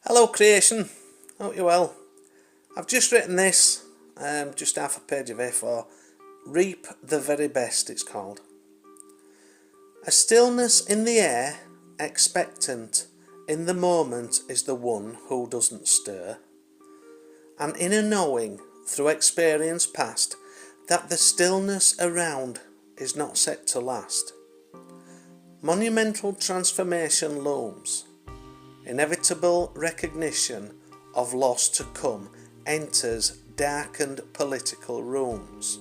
Hello creation, hope you're well. I've just written this, just half a page of A4. Reap the very best, it's called. A stillness in the air, expectant in the moment, is the one who doesn't stir. And in a knowing, through experience past, that the stillness around is not set to last. Monumental transformation looms. Inevitable recognition of loss to come enters darkened political rooms.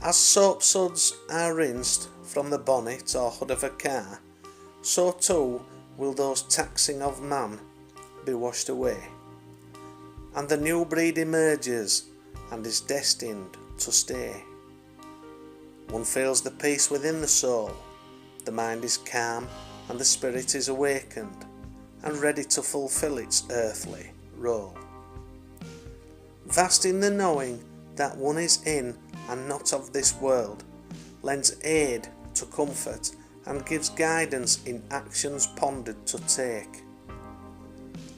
As soap suds are rinsed from the bonnet or hood of a car, so too will those taxing of man be washed away. And the new breed emerges and is destined to stay. One feels the peace within the soul, the mind is calm and the spirit is awakened and ready to fulfill its earthly role. Vast in the knowing that one is in and not of this world, lends aid to comfort and gives guidance in actions pondered to take.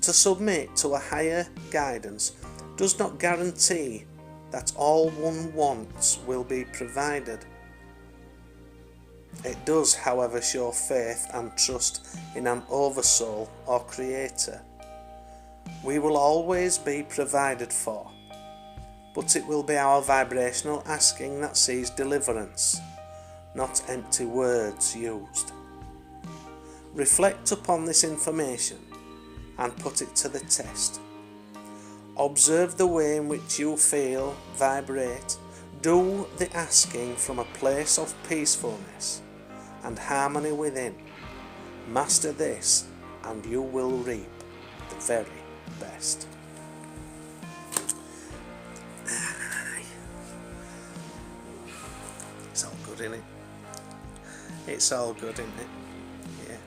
To submit to a higher guidance does not guarantee that all one wants will be provided. It does, however, show faith and trust in an oversoul or creator. We will always be provided for, but it will be our vibrational asking that sees deliverance, not empty words used. Reflect upon this information and put it to the test. Observe the way in which you feel, vibrate. Do the asking from a place of peacefulness and harmony within. Master this and you will reap the very best. It's all good, innit? It's all good, innit? Yeah.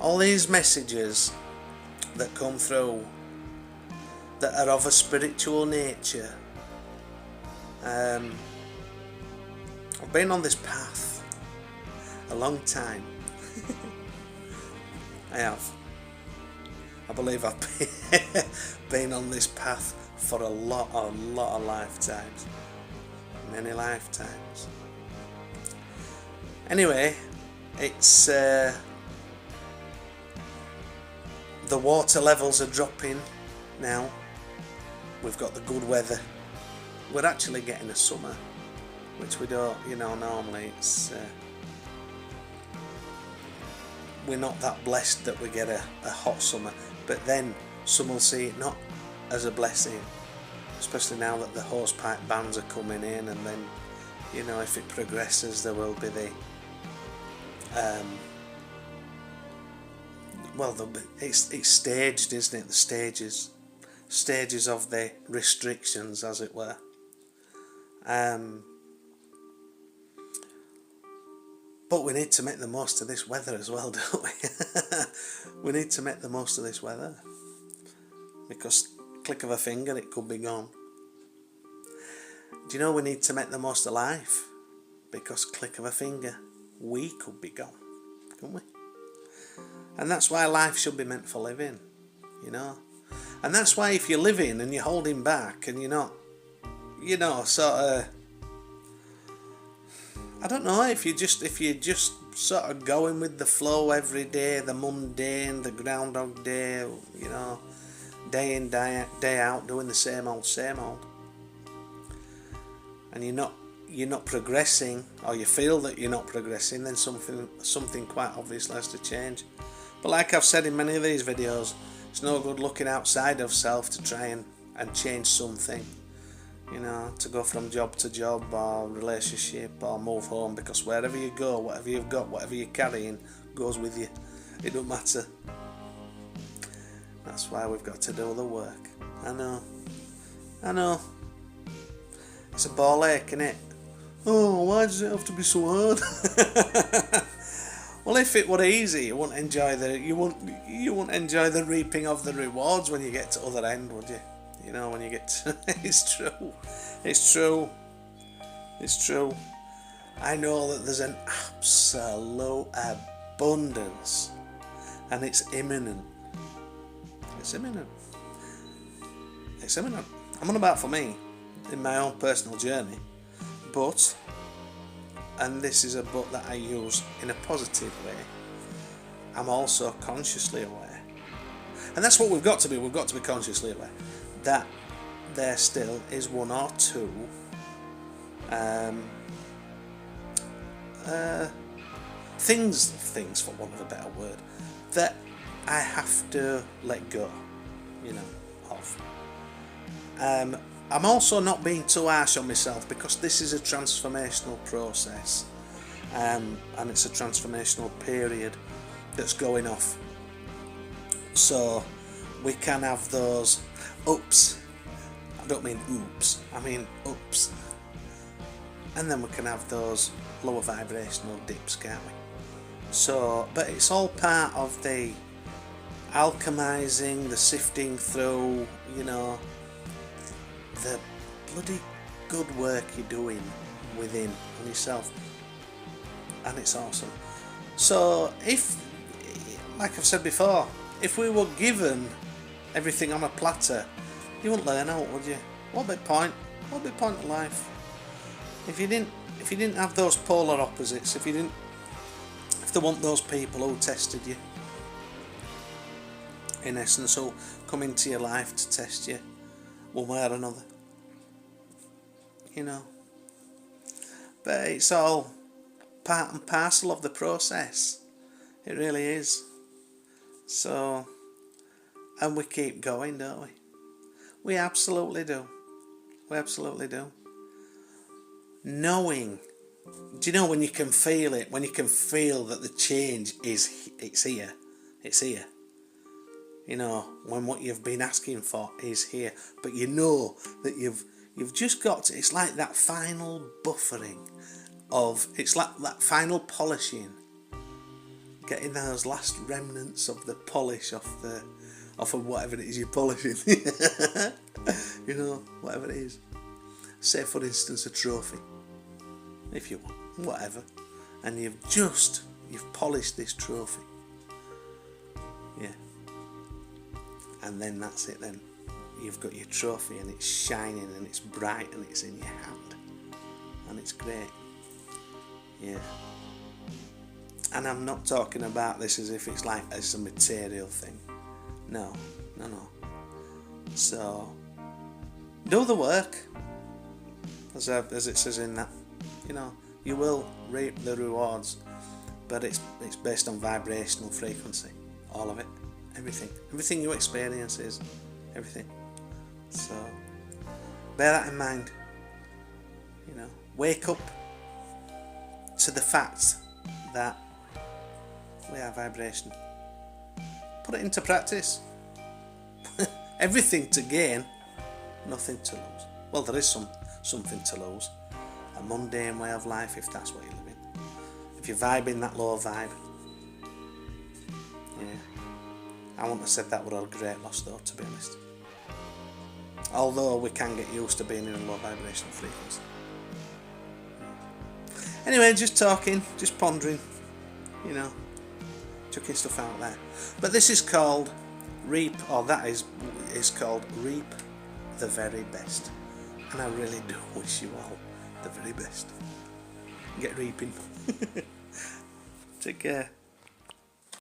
All these messages that come through that are of a spiritual nature. I've been on this path a long time. I have. I believe I've been on this path for a lot of lifetimes. Many lifetimes. Anyway, it's the water levels are dropping now. We've got the good weather. We're actually getting a summer, which we don't, normally it's we're not that blessed that we get a hot summer, but then some will see it not as a blessing, especially now that the hosepipe bans are coming in, and then if it progresses there will be the it's staged, isn't it? The stages of the restrictions, as it were. But we need to make the most of this weather as well, don't we? We need to make the most of this weather, because click of a finger it could be gone. Do you know we need to make the most of life? Because click of a finger we could be gone, couldn't we? And that's why life should be meant for living, And that's why if you're living and you're holding back and you're not, I don't know, if you're just sort of going with the flow every day, the mundane, the Groundhog Day, day in, day out, doing the same old, and you're not progressing, or you feel that you're not progressing, then something quite obviously has to change. But like I've said in many of these videos, it's no good looking outside of self to try and change something. To go from job to job or relationship or move home, because wherever you go, whatever you've got, whatever you're carrying goes with you. It don't matter. That's why we've got to do the work. I know. It's a ball ache, innit? Oh, why does it have to be so hard? Well, if it were easy, you wouldn't enjoy the reaping of the rewards when you get to the other end, would you? When you get to it's true. I know that there's an absolute abundance, and it's imminent. It's imminent. It's imminent. I'm on about for me, in my own personal journey, but, and this is a but that I use in a positive way, I'm also consciously aware. And that's what we've got to be. We've got to be consciously aware that there still is one or two things for want of a better word, that I have to let go, of. I'm also not being too harsh on myself, because this is a transformational process, and it's a transformational period that's going off. So we can have those ups. I don't mean oops, I mean ups. And then we can have those lower vibrational dips, can't we? So, but it's all part of the alchemizing, the sifting through, the bloody good work you're doing within on yourself. And it's awesome. So if, like I've said before, if we were given everything on a platter, you wouldn't learn out, would you? What big point? What big point of life? If you didn't have those polar opposites, if there weren't those people who tested you, in essence, who come into your life to test you one way or another, But it's all part and parcel of the process. It really is. So, and we keep going, don't we? We absolutely do. We absolutely do. Knowing, do you know when you can feel it? When you can feel that the change it's here. When what you've been asking for is here, but you know that you've just got to. It's like that final buffering it's like that final polishing, getting those last remnants of the polish off of whatever it is you're polishing. Whatever it is. Say for instance a trophy, if you want, whatever, and you've polished this trophy, and then that's it. Then you've got your trophy, and it's shining, and it's bright, and it's in your hand, and it's great. And I'm not talking about this as if it's a material thing. No. So do the work, as it says in that. You will reap the rewards, but it's based on vibrational frequency. All of it, everything you experience is everything. So bear that in mind. Wake up to the fact that we are vibration. Put it into practice. Everything to gain, nothing to lose. Well, there is something to lose. A mundane way of life, if that's what you're living. If you're vibing that low vibe. I wouldn't have said that were a great loss though, to be honest. Although we can get used to being in a low vibrational frequency. Anyway, just talking, just pondering, chucking stuff out there. But this is called is called Reap the Very Best. And I really do wish you all the very best. Get reaping. Take care.